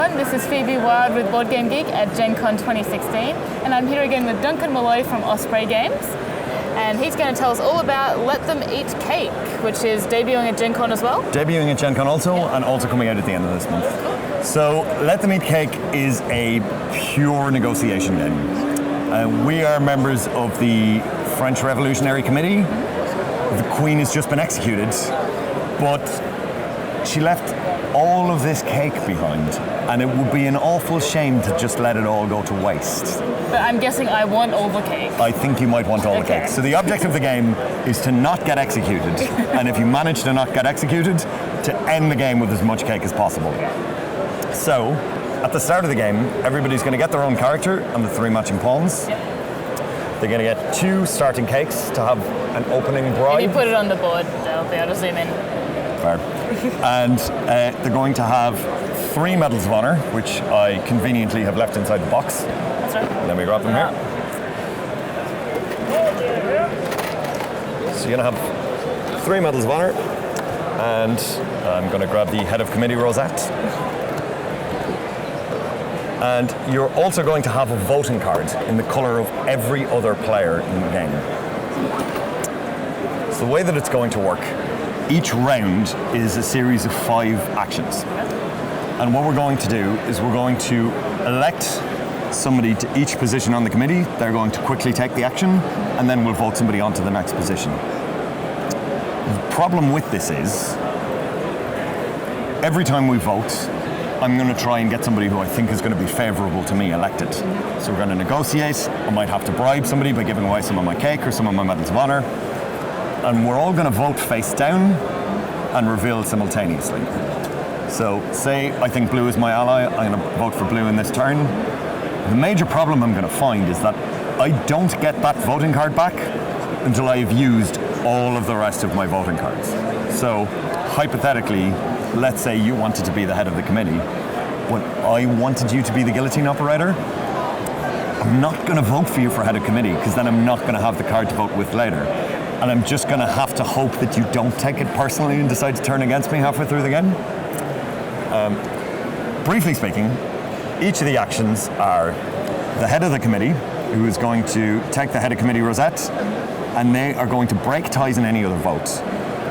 everyone, this is Phoebe Wild with BoardGameGeek at Gen Con 2016, and I'm here again with Duncan Malloy from Osprey Games, and he's going to tell us all about Let Them Eat Cake, which is debuting at Gen Con as well. Debuting at Gen Con also, and also coming out at the end of this month. So, Let Them Eat Cake is a pure negotiation game. We are members of the French Revolutionary Committee. The Queen has just been executed, but she left all of this cake behind, and it would be an awful shame to just let it all go to waste. But I'm guessing I want all the cake. I think you might want all the cake. So the object of the game is to not get executed, and if you manage to not get executed, to end the game with as much cake as possible. So, at the start of the game, everybody's going to get their own character and the 3 matching pawns. They're going to get 2 starting cakes to have an opening bribe. If you put it on the board, they'll be able to zoom in. Fair. And they're going to have 3 medals of honor, which I conveniently have left inside the box. That's right. Let me grab them here. So you're going to have 3 medals of honor, and I'm going to grab the head of committee rosette. And you're also going to have a voting card in the color of every other player in the game. So the way that it's going to work, each round is a series of 5 actions. And what we're going to do is we're going to elect somebody to each position on the committee. They're going to quickly take the action, and then we'll vote somebody onto the next position. The problem with this is, every time we vote, I'm going to try and get somebody who I think is going to be favorable to me elected. So we're going to negotiate. I might have to bribe somebody by giving away some of my cake or some of my medals of honor. And we're all going to vote face down and reveal simultaneously. So say I think blue is my ally, I'm going to vote for blue in this turn. The major problem I'm going to find is that I don't get that voting card back until I have used all of the rest of my voting cards. So hypothetically, let's say you wanted to be the head of the committee, but I wanted you to be the guillotine operator. I'm not going to vote for you for head of committee, because then I'm not going to have the card to vote with later. And I'm just going to have to hope that you don't take it personally and decide to turn against me halfway through the game. Briefly speaking, each of the actions are the head of the committee, who is going to take the head of committee rosette, and they are going to break ties in any other votes.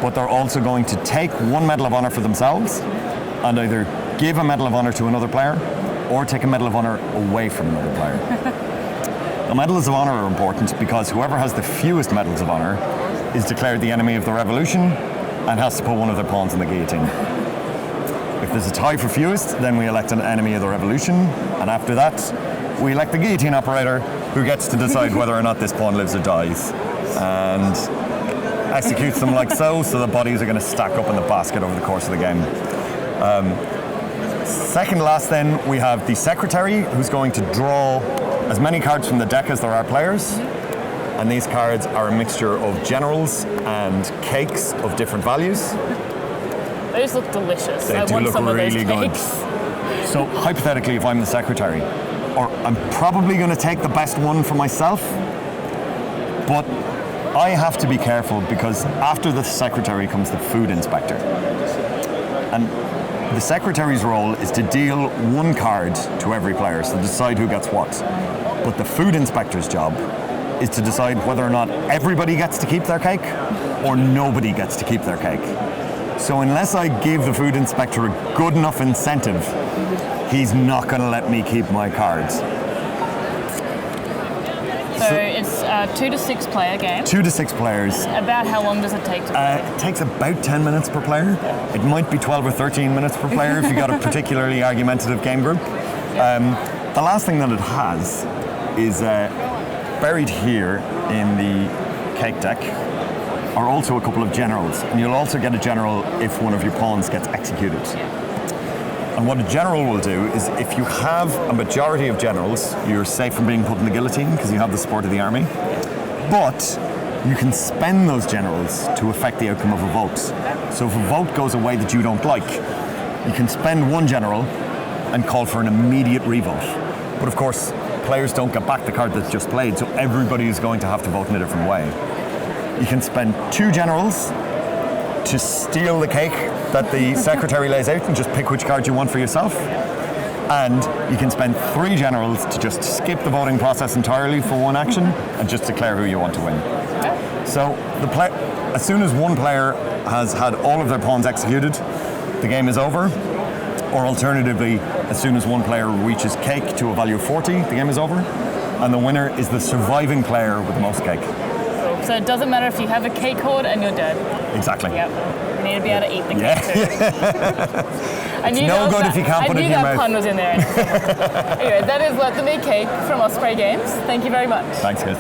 But they're also going to take 1 medal of honor for themselves and either give a medal of honor to another player or take a medal of honor away from another player. The medals of honor are important because whoever has the fewest medals of honor is declared the enemy of the revolution and has to put one of their pawns in the guillotine. If there's a tie for fewest, then we elect an enemy of the revolution, and after that, we elect the guillotine operator, who gets to decide whether or not this pawn lives or dies, and executes them like so the bodies are going to stack up in the basket over the course of the game. Second last then, we have the secretary, who's going to draw as many cards from the deck as there are players, and these cards are a mixture of generals and cakes of different values. They just look delicious. They do look really good. So hypothetically, if I'm the secretary, or I'm probably going to take the best one for myself, but I have to be careful because after the secretary comes the food inspector. And the secretary's role is to deal 1 card to every player, so decide who gets what. But the food inspector's job is to decide whether or not everybody gets to keep their cake or nobody gets to keep their cake. So unless I give the food inspector a good enough incentive, he's not going to let me keep my cards. So it's a 2 to 6 player game. 2 to 6 players. About how long does it take to play? It takes about 10 minutes per player. It might be 12 or 13 minutes per player if you've got a particularly argumentative game group. The last thing that it has is buried here in the cake deck are also a couple of generals. And you'll also get a general if one of your pawns gets executed. And what a general will do is if you have a majority of generals, you're safe from being put in the guillotine because you have the support of the army. But you can spend those generals to affect the outcome of a vote. So if a vote goes a way that you don't like, you can spend 1 general and call for an immediate revote. But of course, players don't get back the card that's just played, so everybody is going to have to vote in a different way. You can spend 2 generals to steal the cake that the secretary lays out and just pick which card you want for yourself. And you can spend 3 generals to just skip the voting process entirely for one action and just declare who you want to win. So as soon as one player has had all of their pawns executed, the game is over. Or alternatively, as soon as one player reaches cake to a value of 40, the game is over. And the winner is the surviving player with the most cake. So it doesn't matter if you have a cake hoard and you're dead. Exactly. Yep. You need to be able to eat the cake too. It's no good if you can't put it in your mouth. I knew that pun was in there. Anyway, that is Let Them Eat Cake from Osprey Games. Thank you very much. Thanks, guys.